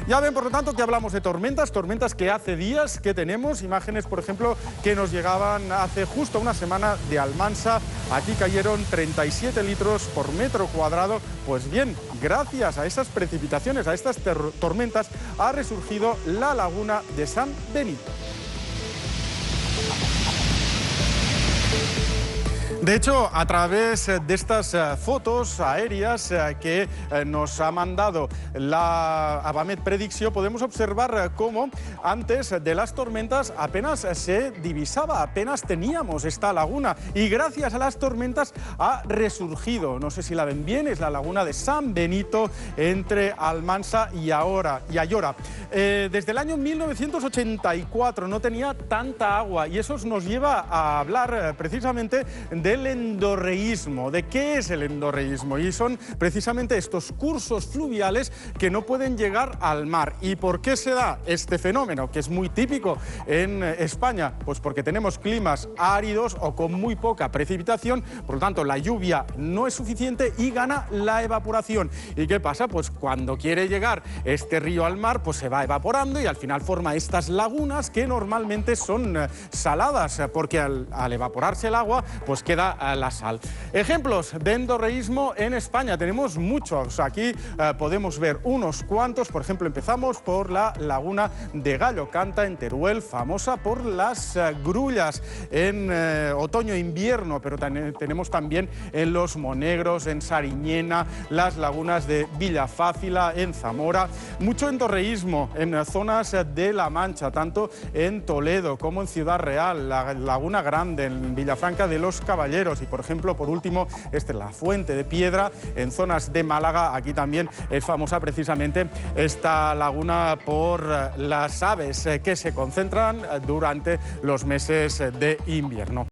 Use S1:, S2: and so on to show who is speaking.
S1: Ya ven, por lo tanto, que hablamos de tormentas que hace días que tenemos, imágenes, por ejemplo, que nos llegaban hace justo una semana de Almansa. Aquí cayeron 37 litros por metro cuadrado. Pues bien, gracias a esas precipitaciones, a estas tormentas, ha resurgido la laguna de San Benito. De hecho, a través de estas fotos aéreas que nos ha mandado la Avamet Predicció, podemos observar cómo antes de las tormentas apenas se divisaba, apenas teníamos esta laguna, y gracias a las tormentas ha resurgido. No sé si la ven bien, es la laguna de San Benito entre Almansa y Ayora. Desde el año 1984 no tenía tanta agua, y eso nos lleva a hablar precisamente del endorreísmo. ¿De qué es el endorreísmo? Y son precisamente estos cursos fluviales que no pueden llegar al mar. ¿Y por qué se da este fenómeno, que es muy típico en España? Pues porque tenemos climas áridos o con muy poca precipitación, por lo tanto la lluvia no es suficiente y gana la evaporación. ¿Y qué pasa? Pues cuando quiere llegar este río al mar, pues se va evaporando y al final forma estas lagunas que normalmente son saladas, porque al evaporarse el agua, pues queda la sal. Ejemplos de endorreísmo en España tenemos muchos. Aquí podemos ver unos cuantos. Por ejemplo, empezamos por la laguna de Gallo Canta en Teruel, famosa por las grullas en otoño e invierno, pero tenemos también en Los Monegros, en Sariñena, las lagunas de Villafácila, en Zamora. Mucho endorreísmo en zonas de La Mancha, tanto en Toledo como en Ciudad Real, la Laguna Grande, en Villafranca de los Caballeros. Y, por ejemplo, por último, esta es la Fuente de Piedra, en zonas de Málaga. Aquí también es famosa precisamente esta laguna por las aves que se concentran durante los meses de invierno.